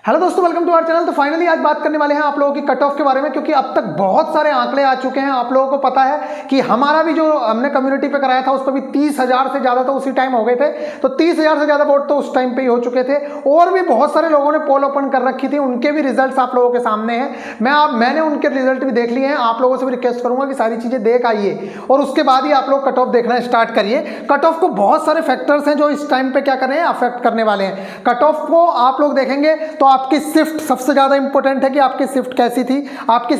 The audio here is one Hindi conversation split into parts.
हेलो दोस्तों, वेलकम टू आवर चैनल। तो फाइनली आज बात करने वाले हैं आप लोगों की कट ऑफ के बारे में, क्योंकि अब तक बहुत सारे आंकड़े आ चुके हैं। आप लोगों को पता है कि हमारा भी जो हमने कम्युनिटी पे कराया था उस पर भी 30,000 से ज़्यादा तो उसी टाइम हो गए थे। तो 30,000 से ज़्यादा वोट तो उस टाइम पे ही हो चुके थे, और भी बहुत सारे लोगों ने पोल ओपन कर रखी थी, उनके भी रिजल्ट आप लोगों के सामने हैं। मैंने उनके रिजल्ट भी देख लिए हैं। आप लोगों से भी रिक्वेस्ट करूंगा कि सारी चीज़ें देख आइए और उसके बाद ही आप लोग कट ऑफ देखना स्टार्ट करिए। कट ऑफ को बहुत सारे फैक्टर्स हैं जो इस टाइम पे क्या कर रहे हैं, अफेक्ट करने वाले हैं। कट ऑफ को आप लोग देखेंगे तो आपकी शिफ्ट सबसे ज्यादा इंपॉर्टेंट है कि आपकी शिफ्ट कैसी थी, आपकी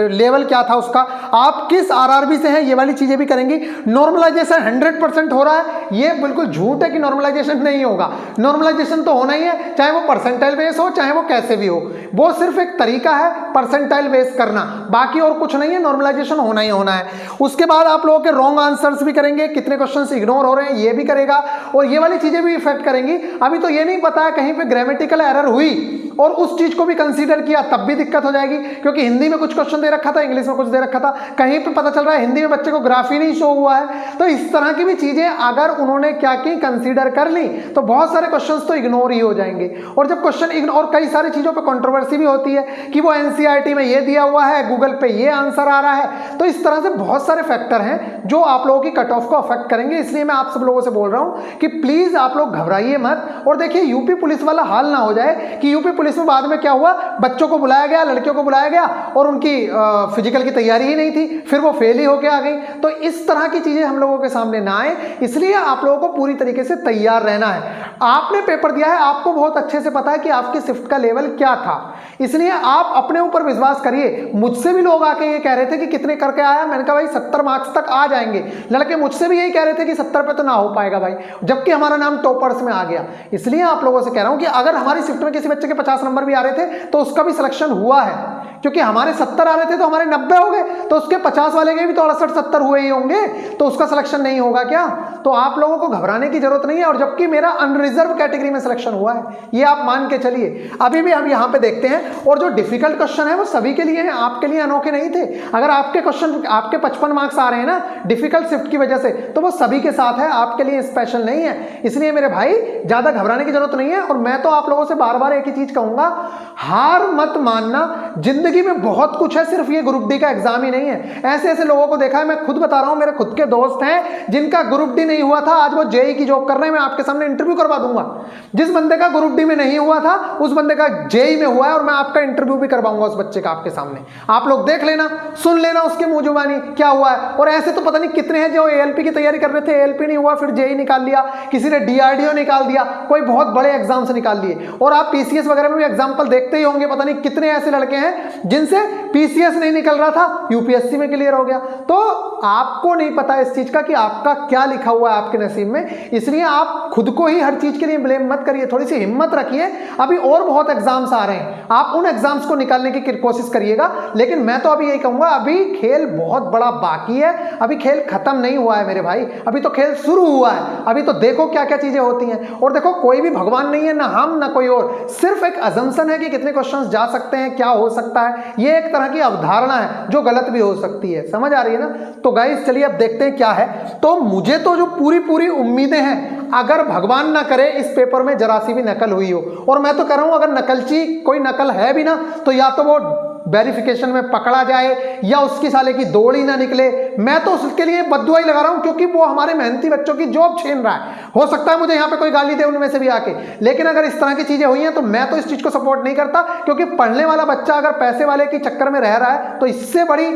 लेवल क्या था उसका, आप किस आरआरबी से हैं, ये वाली चीजें भी करेंगी। नॉर्मलाइजेशन 100% हो रहा है, ये बिल्कुल झूठ है कि नॉर्मलाइजेशन नहीं होगा। नॉर्मलाइजेशन तो होना ही है, चाहे वो परसेंटाइल बेस हो चाहे वो कैसे भी हो। वो सिर्फ एक तरीका है परसेंटाइल बेस करना, बाकी और कुछ नहीं है। नॉर्मलाइजेशन होना ही होना है। उसके बाद आप लोगों के रॉन्ग आंसर्स भी करेंगे, कितने क्वेश्चंस इग्नोर हो रहे हैं ये भी करेगा, और ये वाली चीजें भी इफेक्ट करेंगी। अभी तो ये नहीं पता है कहीं पे ग्रामेटिकल एरर हुई और उस चीज को भी कंसीडर किया तब भी दिक्कत हो जाएगी, क्योंकि हिंदी में कुछ क्वेश्चन दे रखा था, इंग्लिश में कुछ दे रखा था, कहीं पे पता चल रहा है हिंदी में बच्चे को ग्राफ ही नहीं शो हुआ है। तो इस तरह की भी चीजें अगर उन्होंने क्या की, कंसीडर कर ली, तो बहुत सारे क्वेश्चंस तो इग्नोर ही हो जाएंगे। और जब क्वेश्चन इग्नोर, और कई सारी चीजों पे कंट्रोवर्सी भी होती है कि वो एनसीईआरटी में ये दिया हुआ है, गूगल पे ये आंसर आ रहा है। तो इस तरह से बहुत सारे फैक्टर हैं जो आप लोगों की कट ऑफ को अफेक्ट करेंगे। इसलिए मैं आप सब लोगों से बोल रहा हूं कि प्लीज आप लोग घबराइए मत। और देखिए, यूपी पुलिस वाला हाल ना हो जाए कि यूपी पुलिस में बाद में क्या हुआ, बच्चों को बुलाया गया, लड़कियों को बुलाया गया और उनकी फिजिकल की तैयारी ही नहीं थी, फिर वो फेल ही होके आ गई। तो इस तरह की चीजें हम लोगों के सामने ना आए, इसलिए आप लोगों को पूरी तरीके से तैयार रहना है। आपने पेपर दिया है, आपको बहुत अच्छे से पता है कि आपकी शिफ्ट का लेवल क्या था, इसलिए आप अपने ऊपर विश्वास करिए। मुझसे भी लोग आके ये कह रहे थे कि कितने करके आया, मैंने कहा भाई 70 मार्क्स तक आ जाएंगे। लड़के मुझसे भी यही कह रहे थे कि 70 पे तो ना हो पाएगा भाई, जबकि हमारा नाम टॉपर्स में आ गया। इसलिए आप लोगों से कह रहा हूं कि अगर हमारी शिफ्ट में किसी बच्चे के 50 नंबर भी आ रहे थे तो उसका भी सिलेक्शन हुआ है, क्योंकि हमारे 70 आ रहे थे तो हमारे 90 हो गए, तो उसके 50 वाले के भी तो 68-70 हुए ही होंगे, तो उसका सिलेक्शन नहीं होगा क्या? तो आप लोगों को घबराने की जरूरत नहीं है। और जबकि मेरा अनरिजर्व कैटेगरी में सिलेक्शन हुआ है, ये आप मान के चलिए। अभी भी हम यहाँ पे देखते हैं, और जो डिफिकल्ट क्वेश्चन है वो सभी के लिए है, आपके लिए अनोखे नहीं थे। अगर आपके क्वेश्चन, आपके 55 मार्क्स आ रहे हैं ना डिफिकल्ट शिफ्ट की वजह से, तो वो सभी के साथ है, आपके लिए स्पेशल नहीं है। इसलिए मेरे भाई ज्यादा घबराने की जरूरत नहीं है। और मैं तो आप लोगों से बार बार एक ही चीज कहूंगा, हार मत मानना। जिंदगी में बहुत कुछ है, सिर्फ ये ग्रुप डी का एग्जाम ही नहीं है। ऐसे ऐसे लोगों को देखा है, मैं खुद बता रहा हूं, मेरे खुद के दोस्त हैं जिनका ग्रुप डी नहीं हुआ था, आज वो जेई की जॉब कर रहे हैं। मैं आपके सामने इंटरव्यू करवा दूंगा। जिस बंदे का ग्रुप डी में नहीं हुआ था उस बंदे का जेई में हुआ है, और मैं आपका इंटरव्यू भी करवाऊंगा उस बच्चे का आपके सामने। आप लोग देख लेना, सुन लेना उसके मुंह जुबानी क्या हुआ है। और ऐसे तो पता नहीं कितने हैं जो एएलपी की तैयारी कर रहे थे, एएलपी नहीं हुआ, फिर जेई निकाल लिया, किसी ने डीआरडीओ निकाल दिया, कोई बहुत बड़े एग्जाम से निकाल लिए। और आप पीसीएस वगैरह में भी एग्जाम्पल देखते ही होंगे, पता नहीं कितने ऐसे लड़के हैं जिनसे पीसीएस नहीं निकल रहा था, यूपीएससी में क्लियर हो गया। तो आपको नहीं पता इस चीज का कि आपका क्या लिखा हुआ है आपके नसीब में, इसलिए आप खुद को ही हर चीज के लिए ब्लेम मत करिए। थोड़ी सी हिम्मत रखिए, अभी और बहुत एग्जाम्स आ रहे हैं, आप उन एग्जाम्स को निकालने की कोशिश करिएगा। लेकिन मैं तो अभी यही कहूंगा, अभी खेल बहुत बड़ा बाकी है, अभी खेल खत्म नहीं हुआ है मेरे भाई, अभी तो खेल शुरू हुआ है। अभी तो देखो क्या क्या चीजें होती हैं। और देखो, कोई भी भगवान नहीं है, ना हम ना कोई और, सिर्फ एक अजम्पशन है कि कितने क्वेश्चंस जा सकते हैं, क्या हो सकता है। ये एक तरह की अवधारणा है जो गलत भी हो सकती है, समझ आ रही है ना? तो गाइस चलिए अब देखते हैं क्या है। तो मुझे तो जो पूरी पूरी उम्मीदें हैं, अगर भगवान ना करे इस पेपर में जरा सी भी नकल हुई हो, और मैं तो कह रहा हूं अगर नकलची कोई नकल है भी ना, तो या तो वो वेरिफिकेशन में पकड़ा जाए या उसकी साले की दौड़ ही ना निकले। मैं तो उसके लिए बद्दुआ ही लगा रहा हूं, क्योंकि वो हमारे मेहनती बच्चों की जॉब छीन रहा है। हो सकता है मुझे यहाँ पे कोई गाली दे उनमें से भी आके, लेकिन अगर इस तरह की चीजें हुई हैं तो मैं तो इस चीज को सपोर्ट नहीं करता। क्योंकि पढ़ने वाला बच्चा अगर पैसे वाले के चक्कर में रह रहा है, तो इससे बड़ी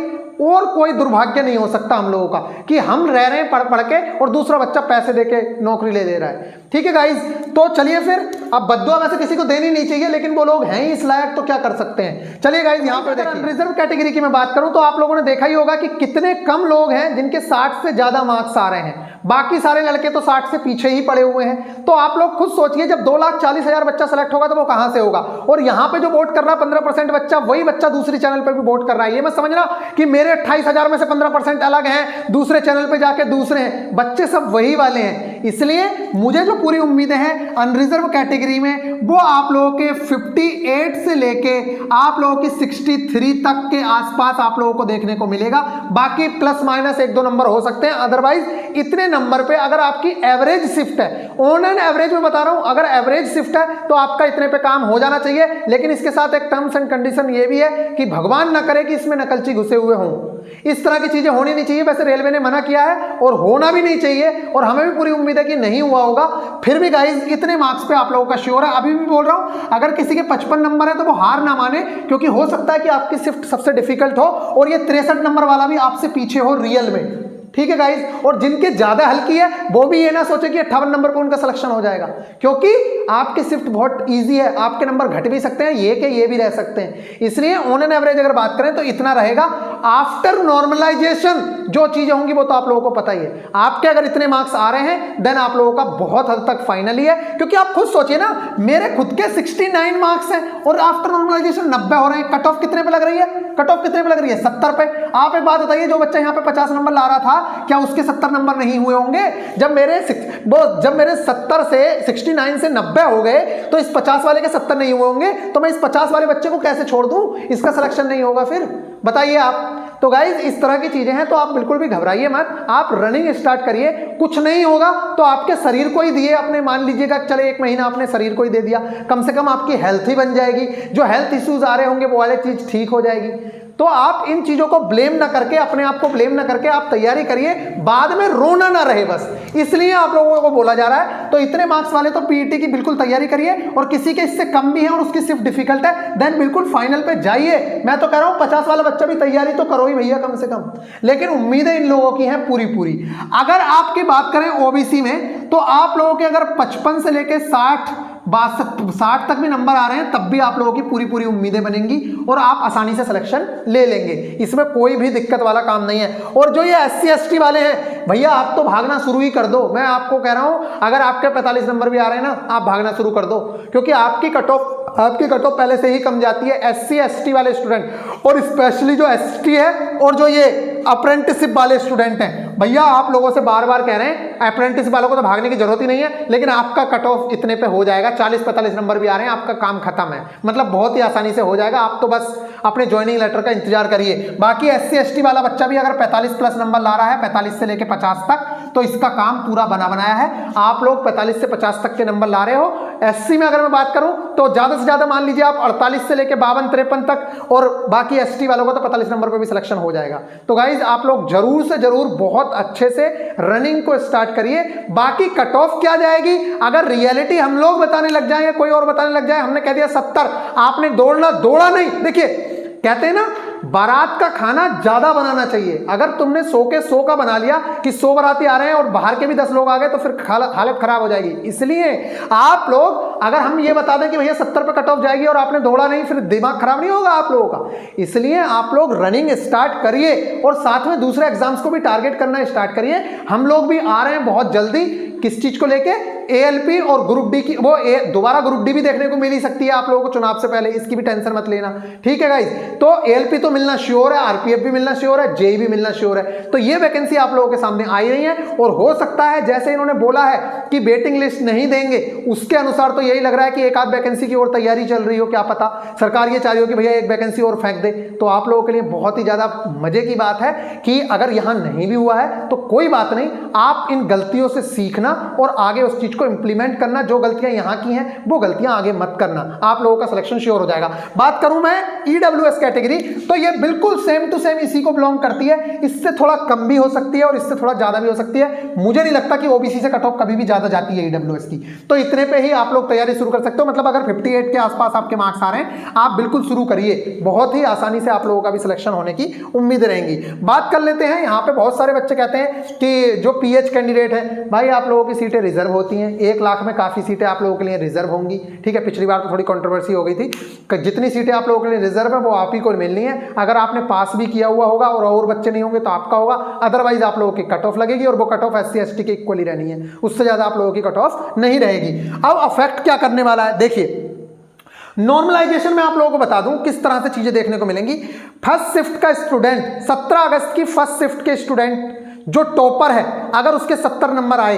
और कोई दुर्भाग्य नहीं हो सकता हम लोगों का कि हम रह रहे हैं पढ़ पढ़ के और दूसरा बच्चा पैसे देके नौकरी ले रहा है। ठीक है गाइज, तो चलिए फिर, अब बद्दुआ वैसे किसी को देनी नहीं चाहिए, लेकिन वो लोग हैं ही इस लायक, तो क्या कर सकते हैं। चलिए गाइज, यहाँ पे देखिए, रिजर्व कैटेगरी की मैं बात करूं तो आप लोगों ने देखा ही होगा कि कितने कम लोग हैं जिनके 60 से ज्यादा मार्क्स आ रहे हैं। बाकी सारे लड़के तो 60 से पीछे ही पड़े हुए हैं। तो आप लोग खुद सोचिए, जब 2,40,000 बच्चा सेलेक्ट होगा तो वो कहां से होगा। और यहाँ पे जो वोट कर रहा है 15% बच्चा, वही बच्चा दूसरी चैनल पे भी वोट कर रहा है। ये मैं समझ रहा कि मेरे 28,000 में से 15% अलग हैं, दूसरे चैनल पे जाके दूसरे हैं, बच्चे सब वही वाले हैं। इसलिए मुझे जो पूरी उम्मीदें हैं अनरिजर्व कैटेगरी में वो आप लोगों के 58 से लेके आप लोगों की 63 तक के आसपास आप लोगों को देखने को मिलेगा। बाकी प्लस माइनस 1-2 नंबर हो सकते हैं, अदरवाइज इतने नंबर पे अगर आपकी एवरेज शिफ्ट है, ऑन एंड एवरेज में बता रहा हूं, अगर एवरेज शिफ्ट है तो आपका इतने पे काम हो जाना चाहिए। लेकिन इसके साथ एक टर्म्स एंड कंडीशन ये भी है कि भगवान ना करे कि इसमें नकलची घुसे हुए हों, इस तरह की चीजें होनी नहीं चाहिए। वैसे रेलवे ने मना किया है और होना भी नहीं चाहिए, और हमें भी पूरी उम्मीद है कि नहीं हुआ होगा। फिर भी गाइस इतने मार्क्स पे आप लोगों का श्योर है। अभी भी बोल रहा हूं, अगर किसी के 55 नंबर है तो वो हार ना माने, क्योंकि हो सकता है कि आपकी शिफ्ट सबसे डिफिकल्ट हो और ये 63 नंबर वाला भी आपसे पीछे हो रियल में। ठीक है गाइस, और जिनके ज्यादा हल्की है वो भी ये ना सोचे कि 58 नंबर पर उनका सिलेक्शन हो जाएगा, क्योंकि आपकी शिफ्ट बहुत इजी है, आपके नंबर घट भी सकते हैं, ये के ये भी रह सकते हैं। इसलिए ऑन एन एवरेज अगर बात करें तो इतना रहेगा। आफ्टर नॉर्मलाइजेशन जो चीजें होंगी वो तो आप लोगों को पता ही है। आपके अगर इतने मार्क्स आ रहे हैं देन आप लोगों का बहुत हद तक फाइनल ही है, क्योंकि आप खुद सोचिए ना, मेरे खुद के 69 मार्क्स हैं और आफ्टर नॉर्मलाइजेशन 90 हो रहे हैं। कट ऑफ कितने पे लग रही है? कट ऑफ कितने पे लग रही है? 70 पे। आप एक बात बताइए, जो बच्चा यहाँ पे 50 नंबर ला रहा था, क्या उसके 70 नंबर नहीं हुए होंगे? जब मेरे 70 से 69 से 90 हो गए तो इस 50 वाले के 70 नहीं हुए होंगे, तो मैं इस 50 वाले बच्चे को कैसे छोड़ दूं? इसका सिलेक्शन नहीं होगा फिर, बताइए आप। तो गाइज इस तरह की चीजें हैं, तो आप बिल्कुल भी घबराइए मत, आप रनिंग स्टार्ट करिए। कुछ नहीं होगा तो आपके शरीर को ही दिए अपने, मान लीजिएगा चले 1 महीना आपने शरीर को ही दे दिया, कम से कम आपकी हेल्थ ही बन जाएगी। जो हेल्थ इश्यूज आ रहे होंगे वो वाली चीज ठीक हो जाएगी। तो आप इन चीजों को ब्लेम ना करके, अपने आप को ब्लेम ना करके आप तैयारी करिए, बाद में रोना ना रहे बस, इसलिए आप लोगों को बोला जा रहा है। तो इतने मार्क्स वाले तो पीईटी की बिल्कुल तैयारी करिए, और किसी के इससे कम भी है और उसकी सिर्फ डिफिकल्ट है, देन बिल्कुल फाइनल पे जाइए। मैं तो कह रहा हूं 50 वाला बच्चा भी तैयारी तो करो ही भैया कम से कम, लेकिन उम्मीदें इन लोगों की हैं पूरी पूरी। अगर आपकी बात करें ओबीसी में, तो आप लोगों के अगर 55 से लेके 60 तक भी नंबर आ रहे हैं, तब भी आप लोगों की पूरी पूरी उम्मीदें बनेंगी और आप आसानी से सिलेक्शन ले लेंगे। इसमें कोई भी दिक्कत वाला काम नहीं है। और जो ये SC ST वाले हैं भैया, आप तो भागना शुरू ही कर दो। मैं आपको कह रहा हूं, अगर आपके 45 नंबर भी आ रहे हैं ना, आप भागना शुरू कर दो, क्योंकि आपकी कट ऑफ पहले से ही कम जाती है। SC ST वाले स्टूडेंट, और स्पेशली जो ST है और जो ये अप्रेंटिसशिप वाले स्टूडेंट हैं, भैया आप लोगों से बार बार कह रहे हैं, अप्रेंटिसशिप वालों को तो भागने की जरूरत ही नहीं है, लेकिन आपका कट ऑफ इतने पे हो जाएगा। 40-45 नंबर भी आ रहे हैं, आपका काम खत्म है, मतलब बहुत ही आसानी से हो जाएगा। आप तो बस अपने ज्वाइनिंग लेटर का इंतजार करिए। बाकी SC ST वाला बच्चा भी अगर 45 प्लस नंबर ला रहा है, 45 से लेके 50 तक, तो इसका काम पूरा बना बनाया है। आप लोग 45 से 50 तक के नंबर ला रहे हो। SC में अगर मैं बात करूं तो ज्यादा से ज्यादा मान लीजिए आप 48 से लेके 52-53 तक, और बाकी ST वालों को तो 45 नंबर पे भी सिलेक्शन हो जाएगा। तो गाइज आप लोग जरूर से जरूर बहुत अच्छे से रनिंग को स्टार्ट करिए। बाकी कट ऑफ क्या जाएगी, अगर रियलिटी हम लोग बताने लग जाए या कोई और बताने लग जाए, हमने कह दिया 70, आपने दौड़ा नहीं। देखिए कहते हैं ना, बारात का खाना ज्यादा बनाना चाहिए। अगर तुमने 100 के 100 का बना लिया कि 100 बाराती आ रहे हैं और बाहर के भी 10 लोग आ गए, तो फिर हालत खराब हो जाएगी। इसलिए आप लोग, अगर हम ये बता दें कि भैया 70 पे कट ऑफ जाएगी और आपने दौड़ा नहीं, फिर दिमाग खराब नहीं होगा आप लोगों का। इसलिए आप लोग रनिंग स्टार्ट करिए और साथ में दूसरे एग्जाम्स को भी टारगेट करना स्टार्ट करिए। हम लोग भी आ रहे हैं बहुत जल्दी, किस चीज को लेके, ALP और ग्रुप डी की, वो दोबारा ग्रुप डी भी देखने को मिल ही सकती है आप लोगों को चुनाव से पहले, इसकी भी टेंशन मत लेना, ठीक है गाइस। तो ALP तो मिलना श्योर है, RPF भी मिलना श्योर है, JEE भी मिलना श्योर है। तो ये वैकेंसी आप लोगों के सामने आई रही है, और हो सकता है जैसे इन्होंने बोला है कि वेटिंग लिस्ट नहीं देंगे, उसके अनुसार तो यही लग रहा है कि एक आध वैकेंसी की और तैयारी चल रही हो, क्या पता सरकार ये चाह रही हो कि भैया एक वैकेंसी और फेंक दे। तो आप लोगों के लिए बहुत ही ज्यादा मजे की बात है कि अगर यहां नहीं भी हुआ है तो कोई बात नहीं, आप इन गलतियों से सीखना और आगे उस चीज को इंप्लीमेंट करना। जो गलतियां यहां की हैं वो गलतियां आगे मत करना, आप लोगों का सिलेक्शन श्योर हो जाएगा। बात करूं मैं EWS कैटेगरी, तो ये बिल्कुल सेम टू सेम इसी को बिलोंग करती है। इससे थोड़ा कम भी हो सकती है और इससे थोड़ा ज्यादा भी हो सकती है। मुझे नहीं लगता कि OBC से कट ऑफ कभी भी ज्यादा जाती है EWS की। तो इतने पे ही आप लोग तैयारी शुरू कर सकते हो। मतलब अगर 58 के आसपास आपके मार्क्स आ रहे हैं, आप बिल्कुल शुरू करिए, बहुत ही आसानी से आप लोगों का भी सिलेक्शन होने की उम्मीद रहेंगी। बात कर लेते हैं, यहाँ पे बहुत सारे बच्चे कहते हैं कि जो PH कैंडिडेट है, भाई आप लोगों की सीटें रिजर्व होती हैं, 1 लाख में काफी सीटें आप लोगों के लिए रिजर्व होंगी, ठीक है। पिछली बार तो थोड़ी कंट्रोवर्सी हो गई थी, जितनी सीटें आप लोगों के लिए रिजर्व है वो आप ही को मिलनी है। अगर आपने पास भी किया हुआ होगा और बच्चे नहीं होंगे तो आपका होगा, अदरवाइज आप लोगों की कट ऑफ लगेगी, और वो कट ऑफ SC ST के इक्वली रहनी है, उससे ज्यादा आप लोगों की कट ऑफ नहीं रहेगी। अब अफेक्ट क्या करने वाला है, देखिए नॉर्मलाइजेशन में आप लोगों को बता दूं किस तरह से चीजें देखने को मिलेंगी। फर्स्ट शिफ्ट का स्टूडेंट, 17 अगस्त की फर्स्ट शिफ्ट के स्टूडेंट जो टॉपर है, अगर उसके 70 नंबर आए,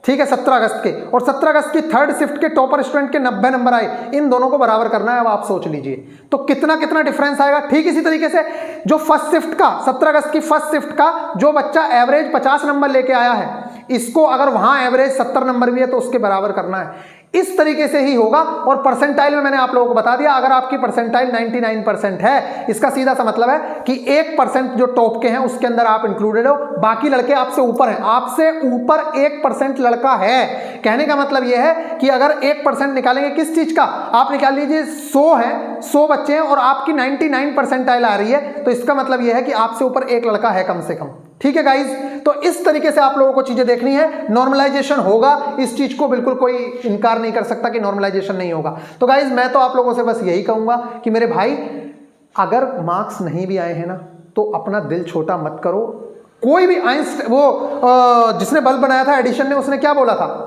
ठीक है, 17 अगस्त के, और 17 अगस्त की थर्ड शिफ्ट के टॉपर स्टूडेंट के 90 नंबर आए, इन दोनों को बराबर करना है। अब आप सोच लीजिए तो कितना कितना डिफरेंस आएगा। ठीक इसी तरीके से जो फर्स्ट शिफ्ट का 17 अगस्त की फर्स्ट शिफ्ट का जो बच्चा एवरेज 50 नंबर लेके आया है, इसको अगर वहां एवरेज 70 नंबर भी है तो उसके बराबर करना है। इस तरीके से ही होगा। और परसेंटाइल में मैंने आप लोगों को बता दिया, अगर आपकी परसेंटाइल 99% है, इसका सीधा सा मतलब है कि 1% जो टॉप के हैं उसके अंदर आप इंक्लूडेड हो, बाकी लड़के आपसे ऊपर हैं। आपसे ऊपर 1% लड़का है, कहने का मतलब यह है कि अगर 1% निकालेंगे किस चीज का, आप निकाल लीजिए 100 है, 100 बच्चे हैं और आपकी 99 परसेंटाइल आ रही है, तो इसका मतलब यह है कि आपसे ऊपर एक लड़का है कम से कम। ठीक है गाइज, तो इस तरीके से आप लोगों को चीजें देखनी है। नॉर्मलाइजेशन होगा, इस चीज को बिल्कुल कोई इनकार नहीं कर सकता कि नॉर्मलाइजेशन नहीं होगा। तो गाइज मैं तो आप लोगों से बस यही कहूंगा कि मेरे भाई, अगर मार्क्स नहीं भी आए हैं ना, तो अपना दिल छोटा मत करो। कोई भी जिसने बल्ब बनाया था एडिशन ने, उसने क्या बोला था?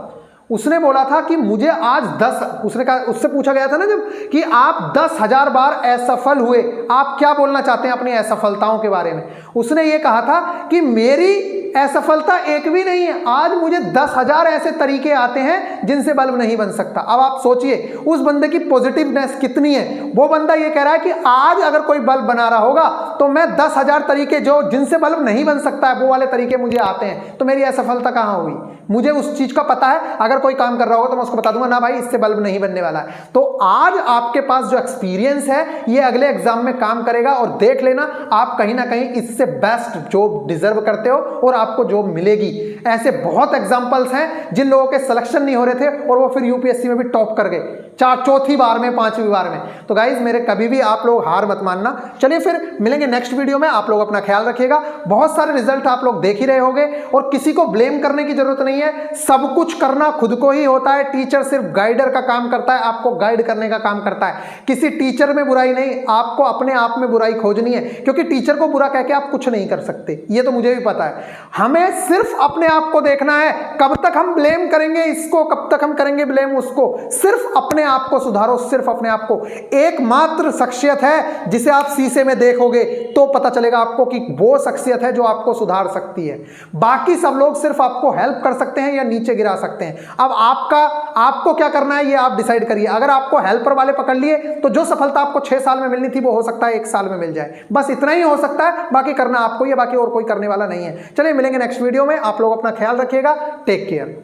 उसने बोला था कि मुझे आज 10, उसने कहा, उससे पूछा गया था ना जब कि आप 10,000 बार असफल हुए, आप क्या बोलना चाहते हैं अपनी असफलताओं के बारे में? उसने ये कहा था कि मेरी असफलता एक भी नहीं है, आज मुझे 10,000 ऐसे तरीके आते हैं जिनसे बल्ब नहीं बन सकता। अब आप सोचिए उस बंदे की पॉजिटिवनेस कितनी है। वो बंदा ये कह रहा है कि आज अगर कोई बल्ब बना रहा होगा तो मैं 10,000 तरीके जो जिनसे बल्ब नहीं बन सकता है वो वाले तरीके मुझे आते हैं, तो मेरी असफलता कहाँ हुई? मुझे उस चीज का पता है, अगर कोई काम कर रहा होगा तो मैं उसको बता दूंगा ना भाई इससे बल्ब नहीं बनने वाला है। तो आज आपके पास जो एक्सपीरियंस है ये अगले एग्जाम में काम करेगा, और देख लेना आप कहीं ना कहीं इससे बेस्ट जॉब डिजर्व करते हो और आपको जॉब मिलेगी। ऐसे बहुत एग्जांपल्स हैं जिन लोगों के सिलेक्शन नहीं हो रहे थे और वो फिर यूपीएससी में भी टॉप कर गए, चौथी बार में, 5वीं बार में। तो गाइज मेरे कभी भी आप लोग हार मत मानना। चलिए फिर मिलेंगे नेक्स्ट वीडियो में, आप लोग अपना ख्याल रखिएगा। बहुत सारे रिजल्ट आप लोग देख ही रहे होंगे और किसी को ब्लेम करने की जरूरत नहीं है, सब कुछ करना खुद को ही होता है। टीचर सिर्फ गाइडर का काम करता है, आपको गाइड करने का काम करता है। किसी टीचर में बुराई नहीं, आपको अपने आप में बुराई खोजनी है, क्योंकि टीचर को बुरा कह के आप कुछ नहीं कर सकते, ये तो मुझे भी पता है। हमें सिर्फ अपने आप को देखना है। कब तक हम ब्लेम करेंगे इसको, कब तक हम करेंगे ब्लेम उसको? सिर्फ अपने आप को सुधारो, सिर्फ अपने आप को। एकमात्र शख्सियत है जिसे आप शीशे में देखोगे तो पता चलेगा आपको कि वो शख्सियत है जो आपको सुधार सकती है। बाकी सब लोग सिर्फ आपको हेल्प कर सकते हैं या नीचे गिरा सकते हैं। अब आपको क्या करना है ये आप डिसाइड करिए। अगर आपको हेल्पर वाले पकड़ लिए तो जो सफलता आपको 6 साल में मिलनी थी वो हो सकता है 1 साल में मिल जाए, बस इतना ही हो सकता है। बाकी करना आपको ही है, बाकी और कोई करने वाला नहीं है। चलिए मिलेंगे नेक्स्ट वीडियो में, आप लोग अपना ख्याल रखिएगा। Take care.